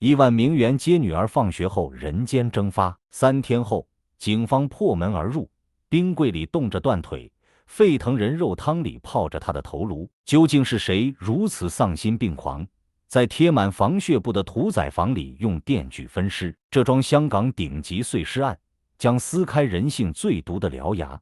亿万名媛接女儿放学后人间蒸发。3天后，警方破门而入，冰柜里冻着断腿，沸腾人肉汤里泡着他的头颅。究竟是谁如此丧心病狂，在贴满防血布的屠宰房里用电锯分尸？这桩香港顶级碎尸案将撕开人性最毒的獠牙。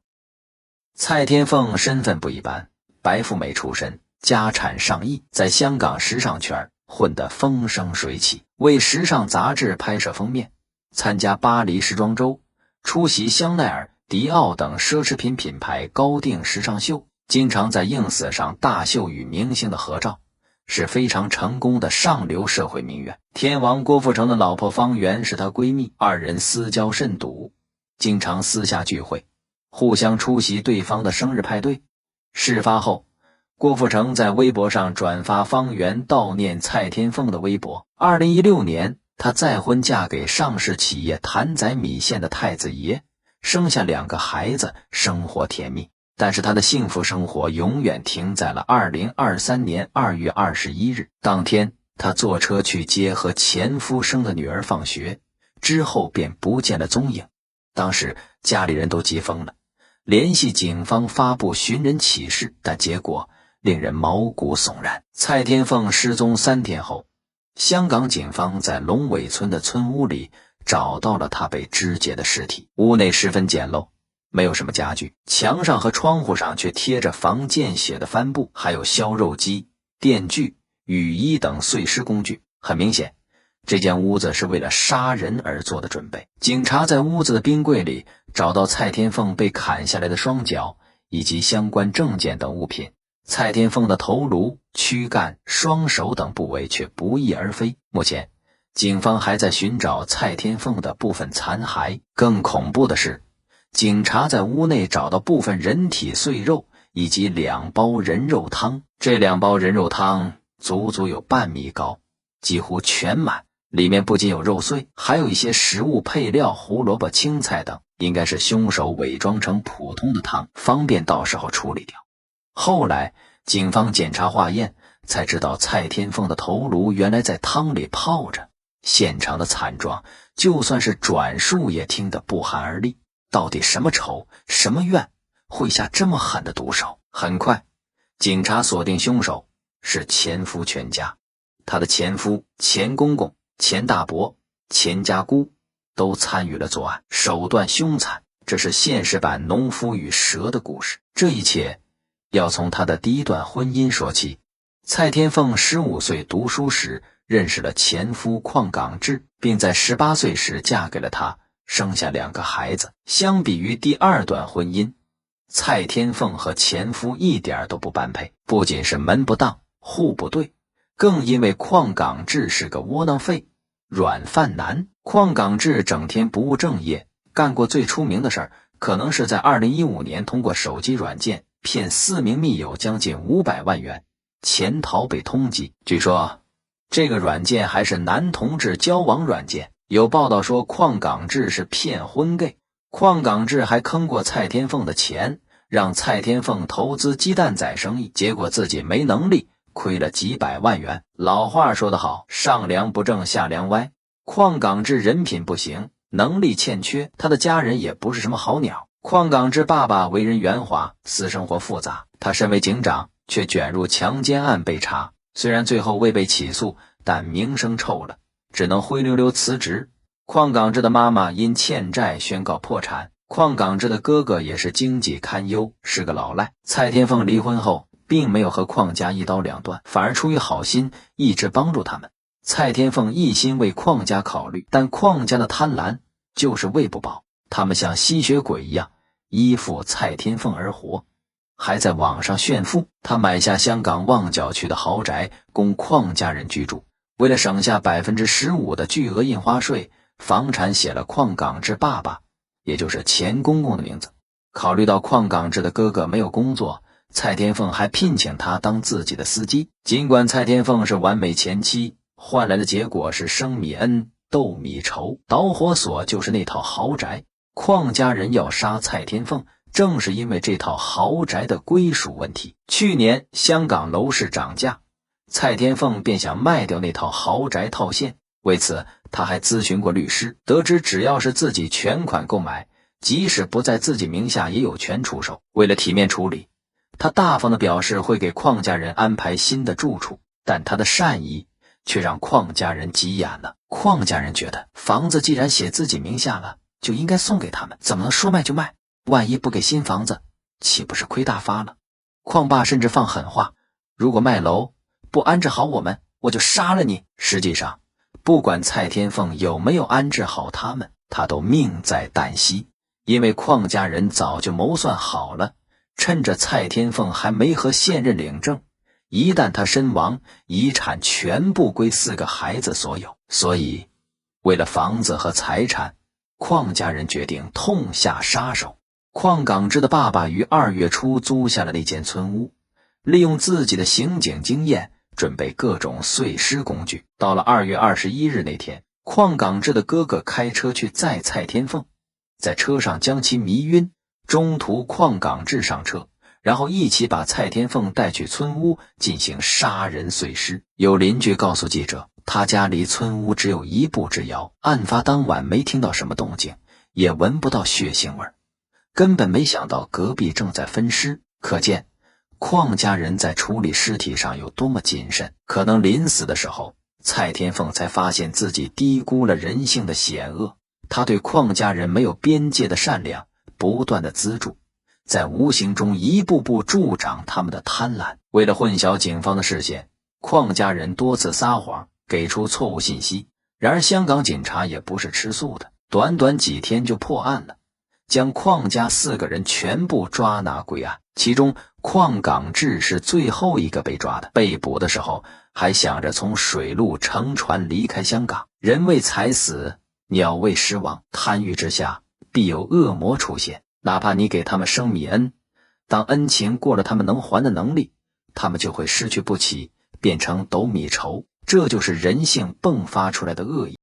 蔡天凤身份不一般，白富美出身，家产上亿，在香港时尚圈混得风生水起，为时尚杂志拍摄封面，参加巴黎时装周，出席香奈儿、迪奥等奢侈品品牌高定时尚秀，经常在 ins 上大秀与明星的合照，是非常成功的上流社会名媛。天王郭富城的老婆方媛是她闺蜜，二人私交甚笃，经常私下聚会，互相出席对方的生日派对。事发后，郭富城在微博上转发方媛悼念蔡天凤的微博。2016年，她再婚嫁给上市企业谭仔米线的太子爷，生下2个孩子，生活甜蜜。但是她的幸福生活永远停在了2023年2月21日。当天，她坐车去接和前夫生的女儿放学，之后便不见了踪影。当时家里人都急疯了，联系警方发布寻人启事，但结果令人毛骨悚然。蔡天凤失踪3天后，香港警方在龙尾村的村屋里找到了她被肢解的尸体。屋内十分简陋，没有什么家具，墙上和窗户上却贴着防见血的帆布，还有削肉机、电锯、雨衣等碎尸工具。很明显，这间屋子是为了杀人而做的准备。警察在屋子的冰柜里找到蔡天凤被砍下来的双脚以及相关证件等物品，蔡天凤的头颅、躯干、双手等部位却不翼而飞。目前，警方还在寻找蔡天凤的部分残骸。更恐怖的是，警察在屋内找到部分人体碎肉以及2包人肉汤。这2包人肉汤足足有半米高，几乎全满，里面不仅有肉碎，还有一些食物配料，胡萝卜、青菜等，应该是凶手伪装成普通的汤，方便到时候处理掉。后来警方检查化验，才知道蔡天凤的头颅原来在汤里泡着。现场的惨状，就算是转述也听得不寒而栗。到底什么仇什么怨，会下这么狠的毒手？很快，警察锁定凶手是前夫全家，他的前夫、前公公、前大伯、前家姑都参与了作案，手段凶残。这是现实版农夫与蛇的故事。这一切要从他的第一段婚姻说起。蔡天凤15岁读书时认识了前夫邝港志，并在18岁时嫁给了他，生下2个孩子。相比于第2段婚姻，蔡天凤和前夫一点都不般配，不仅是门不当户不对，更因为邝港志是个窝囊废、软饭男。邝港志整天不务正业，干过最出名的事儿，可能是在2015年通过手机软件骗4名密友将近500万元，潜逃被通缉。据说这个软件还是男同志交往软件。有报道说邝港志是骗婚 gay， 邝港志还坑过蔡天凤的钱，让蔡天凤投资鸡蛋仔生意，结果自己没能力，亏了几百万元。老话说得好，上梁不正下梁歪。邝港志人品不行，能力欠缺，他的家人也不是什么好鸟。邝港志爸爸为人圆滑，私生活复杂，他身为警长却卷入强奸案被查，虽然最后未被起诉，但名声臭了，只能灰溜溜辞职。邝港志的妈妈因欠债宣告破产，邝港志的哥哥也是经济堪忧，是个老赖。蔡天凤离婚后并没有和邝家一刀两断，反而出于好心一直帮助他们。蔡天凤一心为邝家考虑，但邝家的贪婪就是喂不饱，他们像吸血鬼一样依附蔡天凤而活，还在网上炫富。他买下香港旺角区的豪宅供邝家人居住，为了省下 15% 的巨额印花税，房产写了邝港志爸爸，也就是前公公的名字。考虑到邝港志的哥哥没有工作，蔡天凤还聘请他当自己的司机。尽管蔡天凤是完美前妻，换来的结果是生米恩，斗米仇。导火索就是那套豪宅，邝家人要杀蔡天凤，正是因为这套豪宅的归属问题。去年香港楼市涨价，蔡天凤便想卖掉那套豪宅套现，为此，他还咨询过律师，得知只要是自己全款购买，即使不在自己名下也有权出售。为了体面处理，他大方地表示会给邝家人安排新的住处，但他的善意却让邝家人急眼了。邝家人觉得房子既然写自己名下了，就应该送给他们，怎么能说卖就卖？万一不给新房子，岂不是亏大发了？邝爸甚至放狠话，如果卖楼不安置好我们，我就杀了你。实际上，不管蔡天凤有没有安置好他们，他都命在旦夕，因为邝家人早就谋算好了，趁着蔡天凤还没和现任领证，一旦他身亡，遗产全部归4个孩子所有。所以为了房子和财产，邝家人决定痛下杀手。邝港志的爸爸于2月初租下了那间村屋，利用自己的刑警经验，准备各种碎尸工具。到了2月21日那天，邝港志的哥哥开车去载蔡天凤，在车上将其迷晕，中途邝港志上车，然后一起把蔡天凤带去村屋进行杀人碎尸。有邻居告诉记者，他家离村屋只有1步之遥，案发当晚没听到什么动静，也闻不到血腥味，根本没想到隔壁正在分尸。可见邝家人在处理尸体上有多么谨慎。可能临死的时候，蔡天凤才发现自己低估了人性的险恶，他对邝家人没有边界的善良不断的资助，在无形中一步步助长他们的贪婪。为了混淆警方的视线，邝家人多次撒谎，给出错误信息。然而香港警察也不是吃素的，短短几天就破案了，将邝家4个人全部抓拿归案。其中邝港志是最后一个被抓的，被捕的时候还想着从水路乘船离开香港。人为财死，鸟为食亡，贪欲之下必有恶魔出现，哪怕你给他们生米恩，当恩情过了他们能还的能力，他们就会失去不起，变成斗米仇。这就是人性迸发出来的恶意。